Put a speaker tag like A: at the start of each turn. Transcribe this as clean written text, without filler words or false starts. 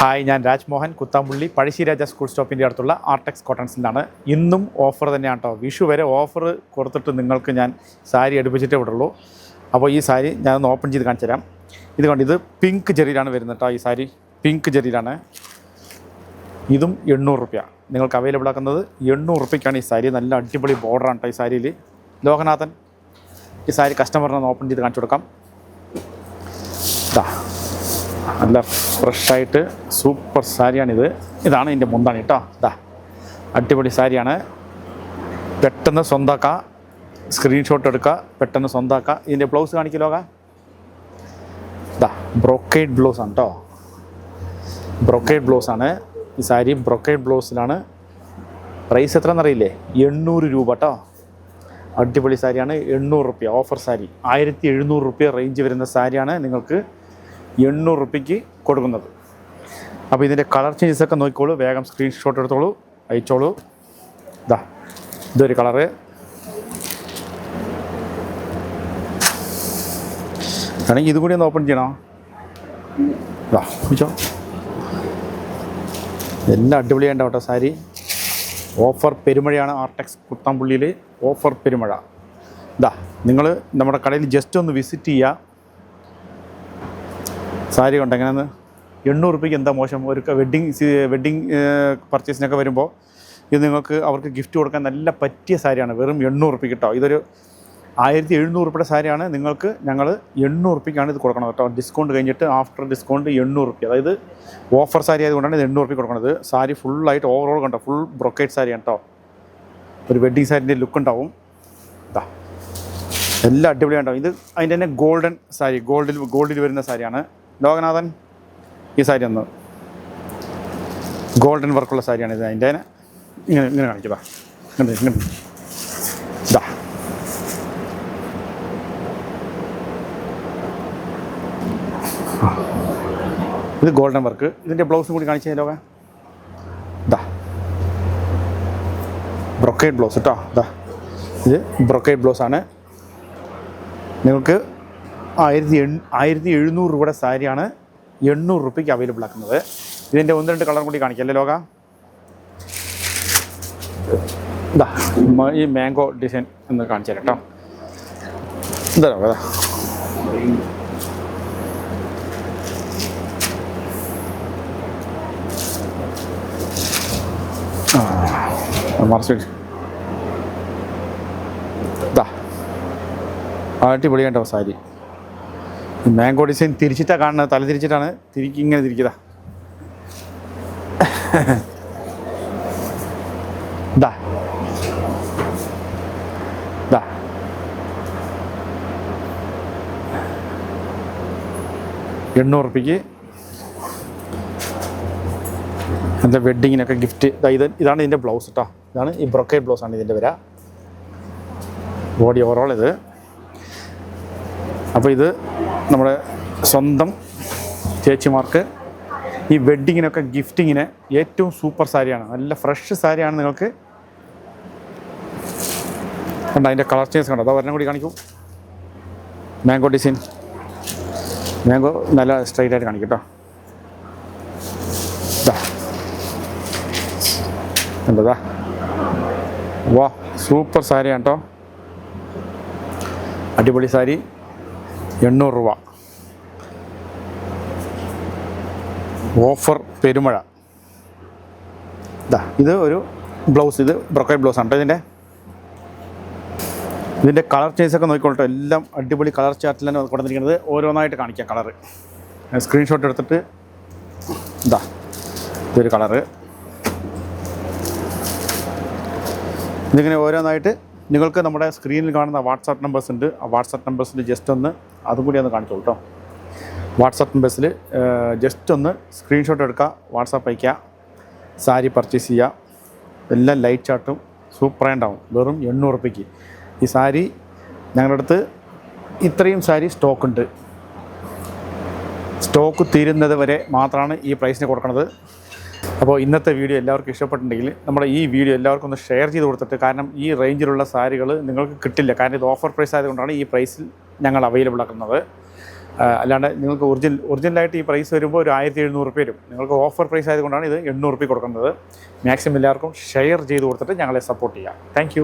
A: Hi, ഞാൻ Rajmohan Kuthampully Pazhassiraja school സ്റ്റോപ്പിൻ്റെ അടുത്തുള്ള RTX കോട്ടൺസിലാണ്. ഇന്നും ഓഫർ തന്നെയാണ് കേട്ടോ. വിഷു വരെ ഓഫർ കൊടുത്തിട്ട് നിങ്ങൾക്ക് ഞാൻ സാരി എടുപ്പിച്ചിട്ടേ വിടുള്ളൂ. അപ്പോൾ ഈ സാരി ഞാനൊന്ന് ഓപ്പൺ ചെയ്ത് കാണിച്ചു തരാം. ഇത് പിങ്ക് ജെറിയിലാണ് വരുന്നത് കേട്ടോ. ഈ സാരി പിങ്ക് ജെറിയിലാണ്. ഇതും 800 രൂപ നിങ്ങൾക്ക് അവൈലബിൾ ആക്കുന്നത്. 800 രൂപയ്ക്കാണ് ഈ സാരി. നല്ല അടിപൊളി ബോർഡറാണ് കേട്ടോ ഈ സാരിയിൽ. ലോകനാഥൻ ഈ സാരി കസ്റ്റമറിനൊന്ന് ഓപ്പൺ ചെയ്ത് കാണിച്ചു കൊടുക്കാം. നല്ല ഫ്രഷായിട്ട് സൂപ്പർ സാരിയാണിത്. ഇതാണ് ഇതിൻ്റെ മുന്താണി കേട്ടോ. അടിപൊളി സാരിയാണ്. പെട്ടെന്ന് സ്വന്തമാക്കുക, സ്ക്രീൻഷോട്ട് എടുക്കുക, പെട്ടെന്ന് സ്വന്തമാക്കുക. ഇതിൻ്റെ ബ്ലൗസ് കാണിക്കലോക. ബ്രൊക്കേഡ് ബ്ലൗസാണ് കേട്ടോ. ബ്രൊക്കേഡ് ബ്ലൗസാണ് ഈ സാരി. ബ്രൊക്കേഡ് ബ്ലൗസിലാണ്. പ്രൈസ് എത്രയെന്നറിയില്ലേ? 800 രൂപ കേട്ടോ. അടിപൊളി സാരിയാണ്. 800 രൂപ ഓഫർ സാരി. 1700 രൂപ റേഞ്ച് വരുന്ന സാരിയാണ് നിങ്ങൾക്ക് 800 രൂപയ്ക്ക് കൊടുക്കുന്നത്. അപ്പോൾ ഇതിൻ്റെ കളർ ചേഞ്ചസൊക്കെ നോക്കിക്കോളൂ. വേഗം സ്ക്രീൻഷോട്ട് എടുത്തോളൂ, അയച്ചോളൂ. ഇതൊരു കളറ്. ആണെങ്കിൽ ഇതും കൂടി ഒന്ന് ഓപ്പൺ ചെയ്യണോ? ചോദിച്ചോ. എല്ലാം അടിപൊളിയായിട്ടുണ്ടാവും കേട്ടോ സാരി. ഓഫർ പെരുമഴയാണ് ആർടെക്സ് കുത്താമ്പുള്ളിയിൽ. ഓഫർ പെരുമഴ. നിങ്ങൾ നമ്മുടെ കടയിൽ ജസ്റ്റ് ഒന്ന് വിസിറ്റ് ചെയ്യുക. സാരി കൊണ്ട് എങ്ങനെയെന്ന് 800 രൂപയ്ക്ക് എന്താ മോശം? ഒരു വെഡ്ഡിങ് പർച്ചേസിനൊക്കെ വരുമ്പോൾ ഇത് നിങ്ങൾക്ക് അവർക്ക് ഗിഫ്റ്റ് കൊടുക്കാൻ നല്ല പറ്റിയ സാരിയാണ്. വെറും 800 രൂപയ്ക്ക് കേട്ടോ. ഇതൊരു 1700 രൂപയുടെ സാരിയാണ്. നിങ്ങൾക്ക് ഞങ്ങൾ 800 രൂപയ്ക്കാണ് ഇത് കൊടുക്കണം കേട്ടോ. ഡിസ്കൗണ്ട് കഴിഞ്ഞിട്ട് ആഫ്റ്റർ ഡിസ്കൗണ്ട് 800 രൂപ. അതായത് ഓഫർ സാരി ആയതുകൊണ്ടാണ് ഇത് 800 രൂപയ്ക്ക് കൊടുക്കുന്നത്. സാരി ഫുള്ളായിട്ട് ഓവറോൾ കണ്ടോ, ഫുൾ ബ്രൊക്കേഡ് സാരിയാണ് കേട്ടോ. ഒരു വെഡ്ഡിങ് സാരിൻ്റെ ലുക്ക് ഉണ്ടാവും. എല്ലാം അടിപൊളിയായിട്ടുണ്ടാവും. ഇത് അതിൻ്റെ തന്നെ ഗോൾഡൻ സാരി, ഗോൾഡിൽ വരുന്ന സാരിയാണ്. ലോകനാഥൻ ഈ സാരി ഒന്ന് ഗോൾഡൻ വർക്കുള്ള സാരിയാണ്. ഇത് അതിൻ്റെ ഇങ്ങനെ കാണിക്കുക. ഇത് ഗോൾഡൻ വർക്ക്. ഇതിൻ്റെ ബ്ലൗസും കൂടി കാണിച്ചു തരാം. ലോക ബ്രൊക്കേഡ് ബ്ലൗസ് കേട്ടോ. ഇത് ബ്രൊക്കേഡ് ബ്ലൗസാണ്. നിങ്ങൾക്ക് 1700 രൂപയുടെ സാരിയാണ് 800 രൂപയ്ക്ക് അവൈലബിൾ ആക്കുന്നത്. ഇതിൻ്റെ 1-2 കളർ കൂടി കാണിക്കാം അല്ലേ ലോക. ഈ മാംഗോ ഡിസൈൻ ഒന്ന് കാണിച്ചു തരാം കേട്ടോ. എന്താ മറച്ചു. അടിപൊളിയായിട്ടോ സാരി. മാംഗോ ഡിസൈൻ തിരിച്ചിട്ടാണ് കാണുന്നത്. തല തിരിച്ചിട്ടാണ് ഇങ്ങനെ തിരിക്കുക. $800 രൂപയ്ക്ക് എന്താ വെഡ്ഡിങ്ങിനൊക്കെ ഗിഫ്റ്റ്. ഇതാണ് ഇതിൻ്റെ ബ്ലൗസ് കേട്ടോ. ഇതാണ് ഈ ബ്രൊക്കേഡ് ബ്ലൗസാണ് ഇതിൻ്റെ വര. ബോഡി ഓവറോൾ ഇത്. അപ്പോൾ ഇത് നമ്മുടെ സ്വന്തം ചേച്ചിമാർക്ക് ഈ വെഡ്ഡിങ്ങിനൊക്കെ ഗിഫ്റ്റിങ്ങിന് ഏറ്റവും സൂപ്പർ സാരിയാണ്. നല്ല ഫ്രഷ് സാരിയാണ്. നിങ്ങൾക്ക് കണ്ടോ അതിൻ്റെ കളർ ചേഞ്ച് കണ്ടോ. ഒരെണ്ണം കൂടി കാണിക്കും. Mango design. മാംഗോ നല്ല സ്ട്രൈറ്റ് ആയിട്ട് കാണിക്കും കേട്ടോ. എന്താ വാ, സൂപ്പർ സാരിയാണ് കേട്ടോ. അടിപൊളി സാരി. 800 രൂപ ഓഫർ പെരുമഴ. ഇത് ഒരു ബ്ലൗസ്. ഇത് ബ്രൊക്കേഡ് ബ്ലൗസ് ആണ് കേട്ടോ. ഇതിൻ്റെ കളർ ചേഞ്ചൊക്കെ നോക്കിക്കോളട്ടോ. എല്ലാം അടിപൊളി കളർ ചാർട്ടിലാണ് കൊടുത്തിരിക്കുന്നത്. ഓരോന്നായിട്ട് കാണിക്കാം കളറ്. സ്ക്രീൻഷോട്ട് എടുത്തിട്ട് ഇതൊരു കളറ്. ഇതിങ്ങനെ ഓരോന്നായിട്ട് നിങ്ങൾക്ക് നമ്മുടെ സ്ക്രീനിൽ കാണുന്ന വാട്സാപ്പ് നമ്പേഴ്സ് ഉണ്ട്. ആ വാട്സാപ്പ് നമ്പേഴ്സിൽ ജസ്റ്റ് ഒന്ന് അതും കൂടി ഒന്ന് കാണിച്ചോളൂ കേട്ടോ. വാട്സാപ്പ് നമ്പേഴ്സിൽ ജസ്റ്റ് ഒന്ന് സ്ക്രീൻഷോട്ട് എടുക്കുക, വാട്സാപ്പ് അയയ്ക്കുക, സാരി പർച്ചേസ് ചെയ്യുക. എല്ലാം ലൈറ്റ് ചാർട്ടും സൂപ്പറായിട്ടുണ്ടാവും. വെറും 800 രൂപയ്ക്ക് ഈ സാരി. ഞങ്ങളുടെ അടുത്ത് ഇത്രയും സാരി സ്റ്റോക്കുണ്ട്. സ്റ്റോക്ക് തീരുന്നത് വരെ മാത്രമാണ് ഈ പ്രൈസിന് കൊടുക്കുന്നത്. അപ്പോൾ ഇന്നത്തെ വീഡിയോ എല്ലാവർക്കും ഇഷ്ടപ്പെട്ടിട്ടുണ്ടെങ്കിൽ നമ്മുടെ ഈ വീഡിയോ എല്ലാവർക്കും ഒന്ന് ഷെയർ ചെയ്ത് കൊടുത്തിട്ട്, കാരണം ഈ റേഞ്ചിലുള്ള സാരികൾ നിങ്ങൾക്ക് കിട്ടില്ല. കാരണം ഇത് ഓഫർ പ്രൈസ് ആയതുകൊണ്ടാണ് ഈ പ്രൈസിൽ ഞങ്ങൾ അവൈലബിൾ ആക്കുന്നത്. അല്ലാണ്ട് നിങ്ങൾക്ക് ഒറിജിനലായിട്ട് ഈ പ്രൈസ് വരുമ്പോൾ ഒരു 1700 വരും. നിങ്ങൾക്ക് ഓഫർ പ്രൈസ് ആയതുകൊണ്ടാണ് ഇത് 800 കൊടുക്കുന്നത്. മാക്സിമം എല്ലാവർക്കും ഷെയർ ചെയ്ത് കൊടുത്തിട്ട് ഞങ്ങളെ സപ്പോർട്ട് ചെയ്യാം. താങ്ക്